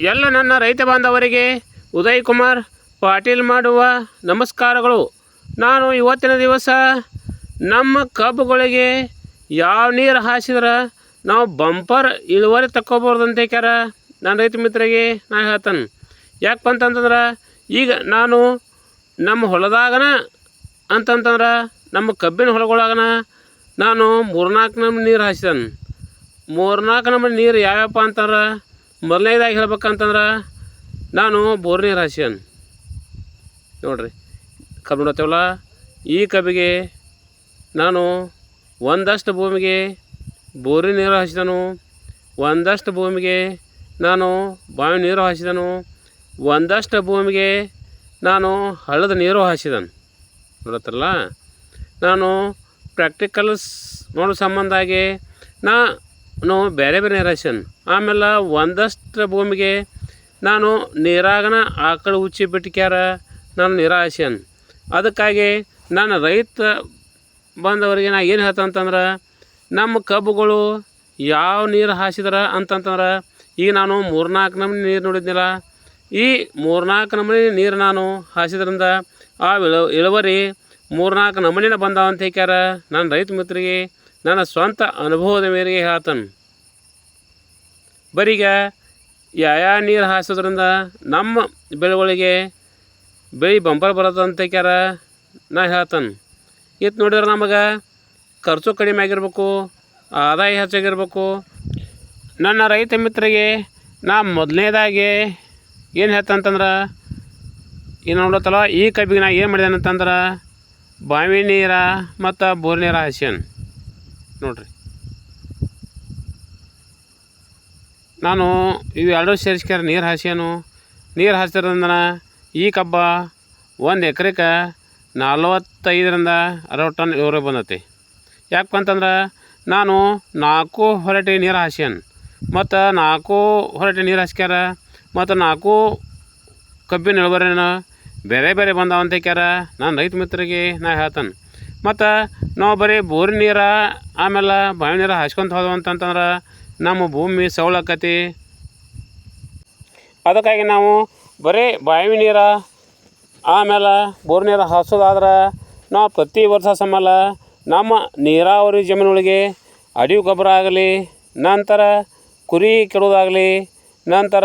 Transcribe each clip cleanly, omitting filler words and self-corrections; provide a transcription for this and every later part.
ಎಲ್ಲ ನನ್ನ ರೈತ ಬಾಂಧವರಿಗೆ ಉದಯ್ ಕುಮಾರ್ ಪಾಟೀಲ್ ಮಾಡುವ ನಮಸ್ಕಾರಗಳು. ನಾನು ಇವತ್ತಿನ ದಿವಸ ನಮ್ಮ ಕಬ್ಬುಗಳಿಗೆ ಯಾವ ನೀರು ಹಾಸಿದ್ರೆ ನಾವು ಬಂಪರ್ ಇಳುವರಿ ತಗೋಬೋದು ಅಂತ ಕ್ಯಾರ ನಾನು ರೈತ ಮಿತ್ರರಿಗೆ ನಾನು ಹೇಳ್ತಾನೆ. ಯಾಕಪ್ಪ ಅಂತಂತಂದ್ರೆ ಈಗ ನಾನು ನಮ್ಮ ಹೊಲದಾಗನ ಅಂತಂತಂದ್ರೆ ನಮ್ಮ ಕಬ್ಬಿನ ಹೊಲಗಳಾಗನ ನಾನು 3-4 ನಮೂನಿ ನೀರು ಹಾಸಿದಾನೆ. 3-4 ನಮೂನಿ ನೀರು ಯಾವ್ಯಾವಪ್ಪ ಅಂತಂದ್ರೆ ಮೊದಲನೇದಾಗಿ ಹೇಳ್ಬೇಕಂತಂದ್ರೆ ನಾನು ಬೋರ್ ನೀರು ಹಾಸ್ಯಾನ. ನೋಡಿರಿ ಕಬ್ಬು ನೋಡ್ತೇವಲ್ಲ, ಈ ಕಬ್ಬಿಗೆ ನಾನು ಒಂದಷ್ಟು ಭೂಮಿಗೆ ಬೋರಿನ ನೀರು ಹಾಸಿದನು, ಒಂದಷ್ಟು ಭೂಮಿಗೆ ನಾನು ಬಾವಿ ನೀರು ಹಾಸಿದನು, ಒಂದಷ್ಟು ಭೂಮಿಗೆ ನಾನು ಹಳ್ಳದ ನೀರು ಹಾಸಿದನು. ನೋಡತ್ತಲ್ಲ, ನಾನು ಪ್ರಾಕ್ಟಿಕಲ್ಸ್ ಮಾಡೋ ಸಂಬಂಧಾಗಿ ನಾನು ಬೇರೆ ಬೇರೆ ನೀರು ಹಾಸ್ಯಾನ. ಆಮೇಲೆ ಒಂದಷ್ಟು ಭೂಮಿಗೆ ನಾನು ನೀರಾಗನ ಆಕಳು ಉಚ್ಚಿ ಬಿಟ್ಕ್ಯಾರ ನಾನು ನೀರು ಹಾಸ್ಯಾನ. ಅದಕ್ಕಾಗಿ ನಾನು ರೈತ ಬಂದವರಿಗೆ ನಾ ಏನು ಹೇಳ್ತಂತಂದ್ರೆ, ನಮ್ಮ ಕಬ್ಬುಗಳು ಯಾವ ನೀರು ಹಾಸಿದ್ರೆ ಅಂತಂತಂದ್ರೆ ಈಗ ನಾನು 3-4 ನಮೂನಿ ನೀರು ನೋಡಿದ್ನಿಲ್ಲ. ಈ 3-4 ನಮೂನಿ ನೀರು ನಾನು ಹಾಸಿದ್ರಿಂದ ಆ ಇಳುವರಿ 3-4 ನಮೂನಿನ ಬಂದಾವಂತ ಹೇಳ್ಕ್ಯಾರ ನಾನು ರೈತ ಮಿತ್ರರಿಗೆ ನನ್ನ ಸ್ವಂತ ಅನುಭವದ ಮೇರೆಗೆ ಹೇಳ್ತಾನೆ. ಬರೀಗ ಯಾವ ನೀರು ಹಾಸೋದ್ರಿಂದ ನಮ್ಮ ಬೆಳೆಗಳಿಗೆ ಬೆಳೆ ಬಂಪರ್ ಬರೋದು ಅಂತ ಹೇಳ್ಕ್ಯಾರ ನಾ ಹೇಳ್ತಾನೆ. ಇದು ನೋಡಿದ್ರೆ ನಮಗೆ ಖರ್ಚು ಕಡಿಮೆ ಆಗಿರ್ಬೇಕು, ಆದಾಯ ಹೆಚ್ಚಾಗಿರ್ಬೇಕು. ನನ್ನ ರೈತ ಮಿತ್ರರಿಗೆ ನಾ ಮೊದಲನೇದಾಗಿ ಏನು ಹೇಳ್ತಂತಂದ್ರೆ, ಈಗ ನೋಡತ್ತಲ್ಲ ಈ ಕಬ್ಬಿಗೆ ನಾ ಏನು ಮಾಡಿದೆ ಅಂತಂದ್ರೆ ಬಾವಿ ನೀರು ಮತ್ತು ಬೋರ್ ನೀರು ಹಾಸ್ಯಾನ. ನೋಡಿರಿ, ನಾನು ಇವು ಎರಡೂ ಸೇರಿಸ್ಕ್ಯಾರ ನೀರು ಹಾಸ್ಯಾನು. ನೀರು ಹಾಸಿದ್ರಿಂದ ಈ ಕಬ್ಬ 1 ಎಕರೆಗೆ 45-60 ಟನ್ ಇಳುವರಿ ಬಂದೈತಿ. ಯಾಕಪ್ಪ ಅಂತಂದ್ರೆ ನಾನು 4 ಹೊರಟಿ ನೀರು ಹಾಸ್ಯಾನ ಮತ್ತು 4 ಹೊರಟಿ ನೀರು ಹಾಸ್ಕ್ಯಾರ ಮತ್ತು 4 ಕಬ್ಬಿನ ಇಳುವರಿನ ಬೇರೆ ಬೇರೆ ಬಂದಾವಂತ ಹೇಳ್ಕ್ಯಾರ ನಾನು ರೈತ ಮಿತ್ರರಿಗೆ ನಾ ಹೇಳ್ತಾನೆ. ಮತ್ತು ನಾವು ಬರೀ ಬೋರಿನ ನೀರು ಆಮೇಲೆ ಬಾವಿ ನೀರು ಹಾಸ್ಕೊಂತ ಹೋದವು ಅಂತಂತಂದ್ರೆ ನಮ್ಮ ಭೂಮಿ ಸೌಳಾಕತಿ. ಅದಕ್ಕಾಗಿ ನಾವು ಬರೀ ಬಾವಿ ನೀರು ಆಮೇಲೆ ಬೋರ್ ನೀರು ಹಾಸೋದಾದ್ರೆ ನಾವು ಪ್ರತಿ ವರ್ಷ ಸಂಬಳ ನಮ್ಮ ನೀರಾವರಿ ಜಮೀನುಗಳಿಗೆ ಅಡಿವೆ ಗೊಬ್ಬರ ಆಗಲಿ, ನಂತರ ಕುರಿ ಕೆಡೋದಾಗಲಿ, ನಂತರ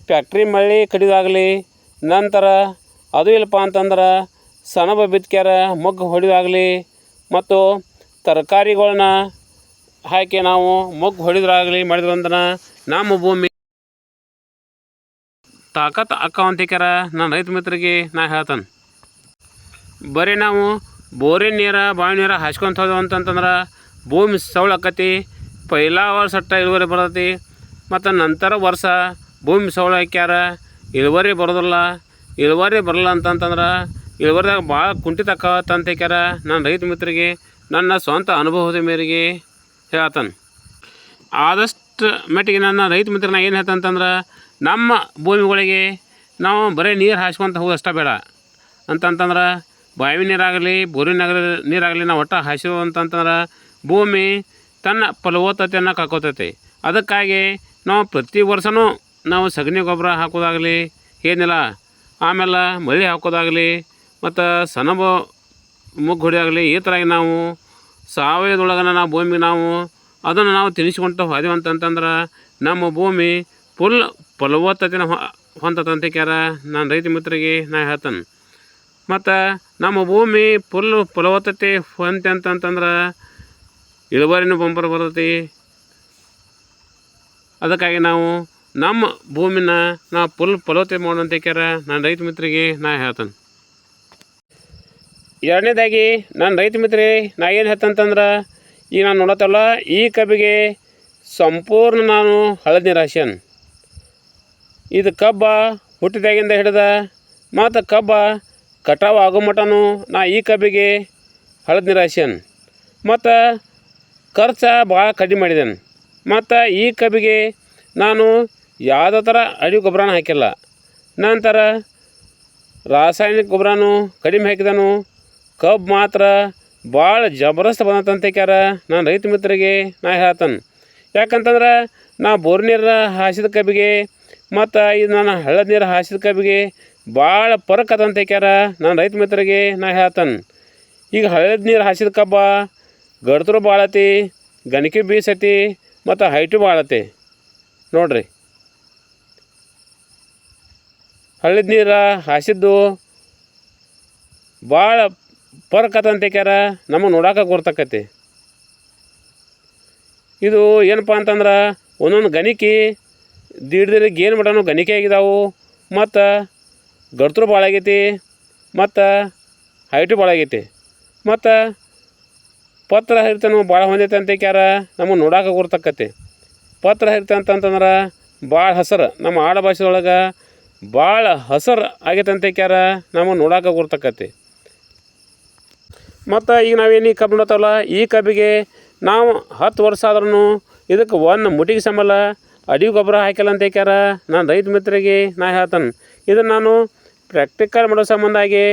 ಫ್ಯಾಕ್ಟ್ರಿ ಮಳ್ಳಿ ಕಡಿಯೋದಾಗಲಿ, ನಂತರ ಅದು ಇಲ್ಲಪ್ಪ ಅಂತಂದ್ರೆ ಸೆಣಬು ಬಿತ್ಕ್ಯಾರ ಮೊಗ್ಗು ಹೊಡಿಯೋದಾಗಲಿ ಮತ್ತು ತರಕಾರಿಗಳನ್ನ ಹಾಕಿ ನಾವು ಮೊಗ್ಗು ಹೊಡಿದ್ರಾಗಲಿ ಮಾಡಿದ್ರಂದ್ರೆ ನಮ್ಮ ಭೂಮಿ ತಾಕತ್ತು ಅಕ್ಕವಂತ ಹೇಳ್ಕ್ಯಾರ ನಾನು ರೈತ ಮಿತ್ರರಿಗೆ ನಾ ಹೇಳ್ತಾನೆ. ಬರೀ ನಾವು ಬೋರಿನ ನೀರು ಬಾವಿ ನೀರು ಹಾಸ್ಕೊಂತ ಹೋದವು ಅಂತಂತಂದ್ರೆ ಭೂಮಿ ಸೌಳಾಕತಿ. ಪೈಲಾ ವರ್ಷ ಇಳುವರಿ ಬರ್ತೈತಿ ಮತ್ತು ನಂತರ ವರ್ಷ ಭೂಮಿ ಸೌಳು ಹಾಕ್ಯಾರ ಇಳುವರಿ ಬರೋದಿಲ್ಲ. ಇಳುವರಿ ಬರಲ್ಲ ಅಂತಂತಂದ್ರೆ ಇಳುವರಿದಾಗ ಭಾಳ ಕುಂಠಿತ ಆಕ್ಕತ್ತ ಅಂತ ಹೇಳ್ಕ್ಯಾರ ನಾನು ರೈತ ಮಿತ್ರರಿಗೆ ನನ್ನ ಸ್ವಂತ ಅನುಭವದ ಮೇರೆಗೆ ಹೇಳ್ತಾನೆ. ಆದಷ್ಟು ಮಟ್ಟಿಗೆ ನನ್ನ ರೈತ ಮಿತ್ರನ ಏನು ಹೇಳ್ತಂತಂದ್ರೆ, ನಮ್ಮ ಭೂಮಿಗಳಿಗೆ ನಾವು ಬರೀ ನೀರು ಹಾಸ್ಕೊಂತ ಹೋಗೋದಷ್ಟ ಬೇಡ ಅಂತಂತಂದ್ರೆ ಬಾವಿ ನೀರಾಗಲಿ ಬೋರಿನ ನೀರಾಗಲಿ ನಾವು ಒಟ್ಟು ಹಾಸಿವು ಅಂತಂತಂದ್ರೆ ಭೂಮಿ ತನ್ನ ಫಲವತ್ತತೆಯನ್ನು ಕಳ್ಕೊತೈತಿ. ಅದಕ್ಕಾಗಿ ನಾವು ಪ್ರತಿ ವರ್ಷವೂ ನಾವು ಸಗಣಿ ಗೊಬ್ಬರ ಹಾಕೋದಾಗಲಿ ಏನಿಲ್ಲ, ಆಮೇಲೆ ಮಳೆ ಹಾಕೋದಾಗಲಿ ಮತ್ತು ಸೆಣಬು ಮೊಗ್ಗು ಹೊಡಿಯೋದಾಗಲಿ ಈ ಥರ ನಾವು ಸಾವಯವದೊಳಗನ ನಾವು ಭೂಮಿಗೆ ನಾವು ಅದನ್ನು ನಾವು ತಿನ್ನಿಸ್ಕೊಳ್ತಾ ಹೋದೆವು ಅಂತಂತಂದ್ರೆ ನಮ್ಮ ಭೂಮಿ ಫುಲ್ ಫಲವತ್ತತೆನ ಹೊಂದತಂತ ಹೇಳ್ಕ್ಯಾರ ನಾನು ರೈತ ಮಿತ್ರರಿಗೆ ನಾ ಹೇಳ್ತಾನೆ. ಮತ್ತು ನಮ್ಮ ಭೂಮಿ ಫುಲ್ ಫಲವತ್ತತೆ ಹೊಂತೆ ಅಂತಂತಂದ್ರೆ ಇಳುವರಿನೂ ಬಂಪರ್ ಬರ್ತೈತಿ. ಅದಕ್ಕಾಗಿ ನಾವು ನಮ್ಮ ಭೂಮಿನ ನಾವು ಫುಲ್ ಫಲವತ್ತತೆ ಮಾಡೋಂತ ಹೇಳ್ಕ್ಯಾರ ನಾನು ರೈತ ಮಿತ್ರರಿಗೆ ನಾ ಹೇಳ್ತಾನೆ. ಎರಡನೇದಾಗಿ ನಾನು ರೈತ ಮಿತ್ರರಿಗೆ ನಾ ಏನು ಹೇಳ್ತಂತಂದ್ರೆ, ಈಗ ನಾನು ನೋಡತ್ತಲ್ಲ ಈ ಕಬ್ಬಿಗೆ ಸಂಪೂರ್ಣ ನಾನು ಹಳದಿ ನೀರು ಹಾಸ್ಯಾನ. ಇದು ಕಬ್ಬ ಹುಟ್ಟಿದಾಗಿಂದ ಹಿಡ್ದ ಮತ್ತು ಕಬ್ಬ ಕಟಾವು ಆಗೋ ಮಟನೂ ನಾ ಈ ಕಬ್ಬಿಗೆ ಹಳದಿ ನೀರು ಹಾಸ್ಯಾನ ಮತ್ತು ಖರ್ಚು ಭಾಳ ಕಡಿಮೆ ಮಾಡಿದ್ದೇನೆ. ಮತ್ತು ಈ ಕಬ್ಬಿಗೆ ನಾನು ಯಾವುದೇ ಥರ ಅಡಿವೆ ಗೊಬ್ಬರನ ಹಾಕಿಲ್ಲ. ನಂತರ ರಾಸಾಯನಿಕ ಗೊಬ್ಬರನೂ ಕಡಿಮೆ ಹಾಕಿದನು. ಕಬ್ಬು ಮಾತ್ರ ಭಾಳ ಜಬರ್ದಸ್ತ್ ಬಂದಂತ ಹೇಳ್ಕ್ಯಾರ ನಾನು ರೈತ ಮಿತ್ರರಿಗೆ ನಾ ಹೇಳ್ತಾನೆ. ಯಾಕಂತಂದ್ರೆ ನಾ ಬೋರ್ ನೀರು ಹಾಸಿದ ಕಬ್ಬಿಗೆ ಮತ್ತು ಇದು ನಾನು ಹಳ್ಳದ ನೀರು ಹಾಸಿದ ಕಬ್ಬಿಗೆ ಭಾಳ ಫರಕ್ ಅದಂತ ಹೇಳ್ಯಾರ ನಾನು ರೈತ ಮಿತ್ರರಿಗೆ ನಾ ಹೇಳ್ತಾನೆ. ಈಗ ಹಳ್ಳದ ನೀರು ಹಾಸಿದ ಕಬ್ಬ ಗಡ್ತರು ಭಾಳತಿ, ಗಣಕಿ ಬೀಸತಿ ಮತ್ತು ಹೈಟು ಭಾಳತಿ ನೋಡ್ರಿ. ಹಳ್ಳದ ನೀರು ಹಾಸಿದ್ದು ಭಾಳ ಫರಕ್ ಅದಂತ ಹೇಳ್ಯಾರ, ನಮಗೆ ನೋಡೋಕೆ ಗೊತ್ತಾಕತಿ. ಇದು ಏನಪ್ಪ ಅಂತಂದ್ರೆ ಒಂದೊಂದು ಗಣಿಕೆ ದಿಡ್ದಿರಿಗೆ ಏನು ಮಾಡೋಣ ಗಣಿಕೆ ಆಗಿದಾವು, ಮತ್ತು ಗಡ್ತರು ಭಾಳ ಆಗೈತಿ, ಮತ್ತು ಹೈಟು ಭಾಳ ಆಗೈತಿ, ಮತ್ತು ಪತ್ರ ಹರಿತನೂ ಭಾಳ ಹೊಂದೈತೆ ಅಂತ ಹೇಳ್ಯಾರ, ನಮಗೆ ನೋಡೋಕೆ ಗೊತ್ತಾಕತಿ. ಪತ್ರ ಹರಿತ ಅಂತಂತಂದ್ರೆ ಭಾಳ ಹಸರು, ನಮ್ಮ ಆಡ ಭಾಷೆದೊಳಗೆ ಭಾಳ ಹಸರು ಆಗೈತೆ ಅಂತ ಹೇಳ್ಯಾರ, ನಮಗೆ ನೋಡೋಕೆ ಗೊತ್ತಾಕತಿ. ಮತ್ತು ಈಗ ನಾವೇನು ಈ ಕಬ್ಬು ನೋಡ್ತಾವಲ್ಲ, ಈ ಕಬ್ಬಿಗೆ ನಾವು 10 ವರ್ಷ ಆದ್ರೂ ಇದಕ್ಕೆ ಒಂದು ಮುಟಿಗೆ ಸಂಬಳ ಅಡಿಗೆ ಗೊಬ್ಬರ ಹಾಕಿಲ್ಲ ಅಂತ ಹೇಳ್ಯಾರ ನಾನು ರೈತ ಮಿತ್ರರಿಗೆ ನಾ ಹೇಳ್ತಾನೆ. ಇದನ್ನು ನಾನು ಪ್ರಾಕ್ಟಿಕಲ್ ಮಾಡೋ ಸಂಬಂಧಾಗಿ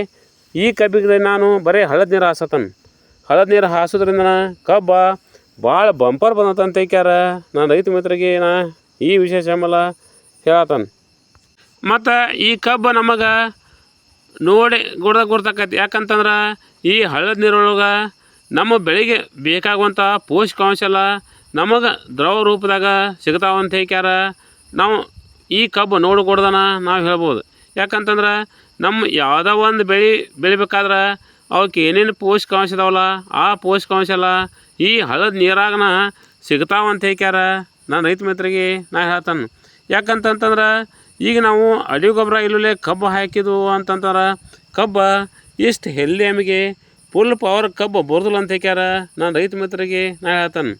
ಈ ಕಬ್ಬಿಗೆ ನಾನು ಬರೀ ಹಳದ ನೀರು ಹಾಸತಾನೆ. ಹಳದ ನೀರು ಹಾಸೋದ್ರಿಂದ ಕಬ್ಬ ಭಾಳ ಬಂಪರ್ ಬಂದತಂತ ಹೇಳ್ಯಾರ ನಾನು ರೈತ ಮಿತ್ರರಿಗೆ ನಾ ಈ ವಿಷಯ ಸಂಬಳ ಹೇಳ್ತಾನೆ. ಮತ್ತು ಈ ಕಬ್ಬು ನಮಗೆ ನೋಡಿ ಗೊತ್ತಾಕತಿ. ಯಾಕಂತಂದ್ರೆ ಈ ಹಳ್ಳದ ನೀರೊಳಗೆ ನಮ್ಮ ಬೆಳೆಗೆ ಬೇಕಾಗುವಂಥ ಪೋಷಕಾಂಶ ಎಲ್ಲ ನಮಗೆ ದ್ರವ ರೂಪದಾಗ ಸಿಗ್ತಾವಂತ ಹೇಳ್ಯಾರ. ನಾವು ಈ ಕಬ್ಬು ನೋಡಿಕೊಡ್ದನ ನಾವು ಹೇಳ್ಬೋದು. ಯಾಕಂತಂದ್ರೆ ನಮ್ಮ ಯಾವುದೋ ಒಂದು ಬೆಳಿಬೇಕಾದ್ರೆ ಅವಕ್ಕೆ ಏನೇನು ಪೋಷಕಾಂಶ ಇದಾವಲ್ಲ ಆ ಪೋಷಕಾಂಶ ಎಲ್ಲ ಈ ಹಳ್ಳದ ನೀರಾಗನ ಸಿಗ್ತಾವಂತ ಹೇಳ್ಯಾರ ನಾನು ರೈತ ಮಿತ್ರರಿಗೆ ನಾ ಹೇಳ್ತಾನೆ. ಯಾಕಂತಂತಂದ್ರೆ ಈಗ ನಾವು ಅಡಿಗೆ ಗೊಬ್ಬರ ಇಲ್ಲೇ ಕಬ್ಬು ಹಾಕಿದ್ವು ಅಂತಂದ್ರೆ ಕಬ್ಬು ಇಷ್ಟು ಹೆಲ್ದಿ ನಮಗೆ ಫುಲ್ ಪವರ್ ಕಬ್ಬು ಬರೋದಿಲ್ಲ ಅಂತ ಹೇಳ್ಯಾರ ನಾನು ರೈತ ಮಿತ್ರರಿಗೆ ನಾ ಹೇಳ್ತಾನೆ.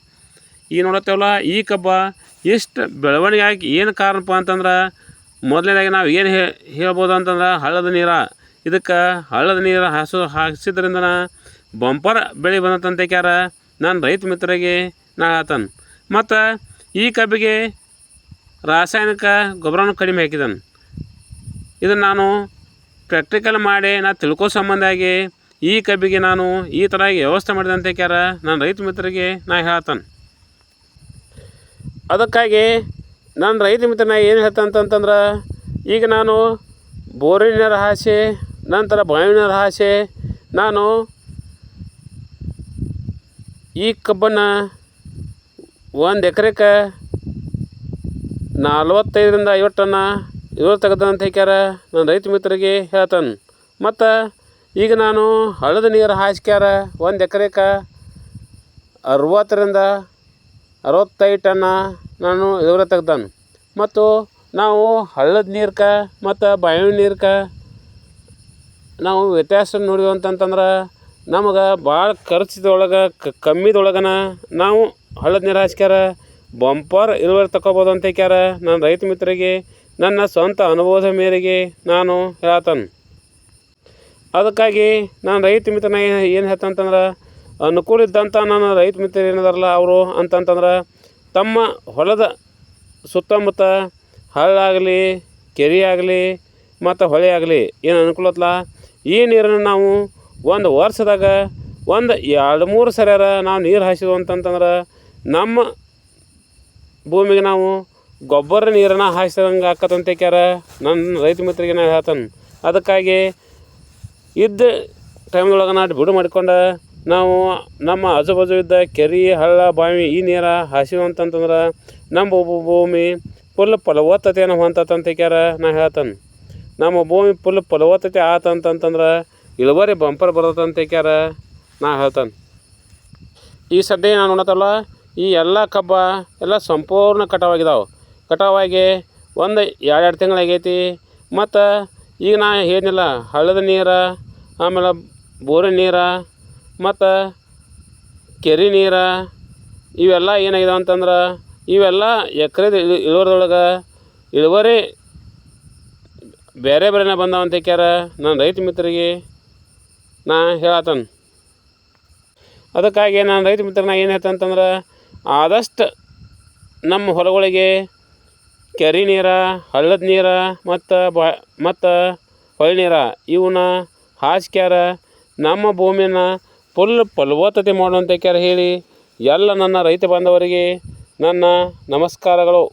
ಈಗ ನೋಡತ್ತೇವಲ್ಲ ಈ ಕಬ್ಬ ಎಷ್ಟು ಬೆಳವಣಿಗೆ ಆಗಿ ಏನು ಕಾರಣಪ್ಪ ಅಂತಂದ್ರೆ ಮೊದಲನೇದಾಗಿ ನಾವು ಏನು ಹೇಳ್ಬೋದು ಅಂತಂದ್ರೆ ಹಳ್ಳದ ನೀರು. ಇದಕ್ಕೆ ಹಳ್ಳದ ನೀರು ಹಾಸಿದ್ರಿಂದ ಬಂಪರ್ ಬೆಳೆ ಬಂದಂತ ಹೇಳ್ಯಾರ ನಾನು ರೈತ ಮಿತ್ರರಿಗೆ ನಾ ಹೇಳ್ತಾನೆ. ಮತ್ತು ಈ ಕಬ್ಬಿಗೆ ರಾಸಾಯನಿಕ ಗೊಬ್ಬರನೂ ಕಡಿಮೆ ಹಾಕಿದ್ದಾನೆ. ಇದನ್ನು ನಾನು ಪ್ರಾಕ್ಟಿಕಲ್ ಮಾಡಿ ನಾ ತಿಳ್ಕೋ ಸಂಬಂಧಾಗಿ ಈ ಕಬ್ಬಿಗೆ ನಾನು ಈ ಥರ ವ್ಯವಸ್ಥೆ ಮಾಡಿದೆ ಅಂತ ಹೇಳ್ಯಾರ ನಾನು ರೈತ ಮಿತ್ರರಿಗೆ ನಾ ಹೇಳ್ತಾನೆ. ಅದಕ್ಕಾಗಿ ನಾನು ರೈತ ಮಿತ್ರನ ಏನು ಹೇಳ್ತಂತಂದ್ರೆ ಈಗ ನಾನು ಬೋರಿನ ನೀರು ಹಾಸಿ ನಂತರ ಬಾವಿ ನೀರು ಹಾಸಿ ನಾನು ಈ ಕಬ್ಬನ್ನು 1 ಎಕರೆಗೆ 45ರಿಂದ 50 ಟನ್ ಇಳುವರಿ ತೆಗೆದಂತ ಹೇಳ್ಯಾರ ನಾನು ರೈತ ಮಿತ್ರರಿಗೆ ಹೇಳ್ತಾನೆ. ಮತ್ತು ಈಗ ನಾನು ಹಳ್ಳದ ನೀರು ಹಾಸ್ಕ್ಯಾರ 1 ಎಕರೆಗೆ 60ರಿಂದ 65 ಟನ್ ನಾನು ಇಳುವರಿ ತೆಗ್ದಾನೆ. ಮತ್ತು ನಾವು ಹಳ್ಳದ ನೀರ್ಗೆ ಮತ್ತು ಬಾವಿ ನೀರ್ಗೆ ನಾವು ವ್ಯತ್ಯಾಸ ನೋಡಿದ್ವು ಅಂತಂತಂದ್ರೆ ನಮಗೆ ಭಾಳ ಖರ್ಚಿದೊಳಗೆ ಕಮ್ಮಿದೊಳಗನ ನಾವು ಹಳ್ಳದ ನೀರು ಹಾಸ್ಕ್ಯಾರ ಬಂಪರ್ ಇಳುವರಿ ತಗೋಬೋದು ಅಂತ ಹೇಳ್ಯಾರ ನಾನು ರೈತ ಮಿತ್ರರಿಗೆ ನನ್ನ ಸ್ವಂತ ಅನುಭವದ ಮೇರೆಗೆ ನಾನು ಹೇಳ್ತಾನೆ. ಅದಕ್ಕಾಗಿ ನಾನು ರೈತ ಮಿತ್ರನ ಏನು ಹೇಳ್ತಂತಂದ್ರೆ ಅನುಕೂಲ ಇದ್ದಂಥ ನಾನು ರೈತ ಮಿತ್ರ ಏನಿದಾರಲ್ಲ ಅವರು ಅಂತಂತಂದ್ರೆ ತಮ್ಮ ಹೊಲದ ಸುತ್ತಮುತ್ತ ಹಳ್ಳ ಆಗಲಿ ಕೆರೆ ಆಗಲಿ ಮತ್ತು ಹೊಳೆ ಆಗಲಿ ಏನು ಅನುಕೂಲತ್ತಲ್ಲ ಈ ನೀರನ್ನು ನಾವು ಒಂದು ವರ್ಷದಾಗ 1-2-3 ಸರಿಯಾರ ನಾವು ನೀರು ಹಾಸಿದ್ವು ಅಂತಂತಂದ್ರೆ ನಮ್ಮ ಭೂಮಿಗೆ ನಾವು ಗೊಬ್ಬರ ನೀರನ್ನು ಹಾಯಿಸಿದಂಗೆ ಆಕತ್ತಂತ ಹೇಳ್ಯಾರ ನನ್ನ ರೈತ ಮಿತ್ರರಿಗೆ ನಾನು ಹೇಳ್ತಾನೆ. ಅದಕ್ಕಾಗಿ ಇದ್ದ ಟೈಮ್ದೊಳಗೆ ನಾವು ಬಿಡು ಮಾಡ್ಕೊಂಡು ನಾವು ನಮ್ಮ ಆಜುಬಾಜು ಇದ್ದ ಕೆರೆ ಹಳ್ಳ ಬಾವಿ ಈ ನೀರು ಹಾಸಿವು ಅಂತಂತಂದ್ರೆ ನಮ್ಮ ಭೂಮಿ ಫುಲ್ ಫಲವತ್ತತೆಯನ್ನು ಹೊಂದತಂತ ಹೇಳ್ಯಾರ ನಾ ಹೇಳ್ತಾನೆ. ನಮ್ಮ ಭೂಮಿ ಫುಲ್ ಫಲವತ್ತತೆ ಆತಂತಂತಂದ್ರೆ ಇಳುವರಿ ಬಂಪರ್ ಬರ್ತಂತ ಹೇಳ್ಯಾರ ನಾ ಹೇಳ್ತಾನೆ. ಈ ಸದ್ಯ ನಾನು ನೋಡತ್ತಲ್ಲ ಈ ಎಲ್ಲ ಕಬ್ಬ ಎಲ್ಲ ಸಂಪೂರ್ಣ ಕಟಾವಾಗಿದ್ದಾವೆ. ಕಟಾವಾಗಿ 1-2 ತಿಂಗಳಾಗೈತಿ. ಮತ್ತು ಈಗ ನಾ ಏನಿಲ್ಲ ಹಳ್ಳದ ನೀರು ಆಮೇಲೆ ಬೋರಿನ ನೀರು ಮತ್ತು ಕೆರೆ ನೀರು ಇವೆಲ್ಲ ಏನಾಗಿದಾವೆ ಅಂತಂದ್ರೆ ಇವೆಲ್ಲ ಎಕರೆದ ಇಳುವರಿದೊಳಗೆ ಇಳುವರಿ ಬೇರೆ ಬೇರೆನೇ ಬಂದಾವಂತ ಹೇಳ್ಯಾರ ನಾನು ರೈತ ಮಿತ್ರರಿಗೆ ನಾ ಹೇಳತ್ತಾನೆ. ಅದಕ್ಕಾಗಿ ನಾನು ರೈತ ಮಿತ್ರನ ಏನು ಹೇಳ್ತಂತಂದ್ರೆ ಆದಷ್ಟು ನಮ್ಮ ಹೊಲಗಳಿಗೆ ಕೆರೆ ನೀರು ಹಳ್ಳದ ನೀರು ಮತ್ತು ಹೊಳೆ ನೀರು ಇವನ್ನ ಹಾಸ್ಕ್ಯಾರ ನಮ್ಮ ಭೂಮಿನ ಫುಲ್ ಫಲವತ್ತತೆ ಮಾಡುವಂತ ಹೇಳ್ಯಾರ ಹೇಳಿ ಎಲ್ಲ ನನ್ನ ರೈತ ಬಾಂಧವರಿಗೆ ನನ್ನ ನಮಸ್ಕಾರಗಳು.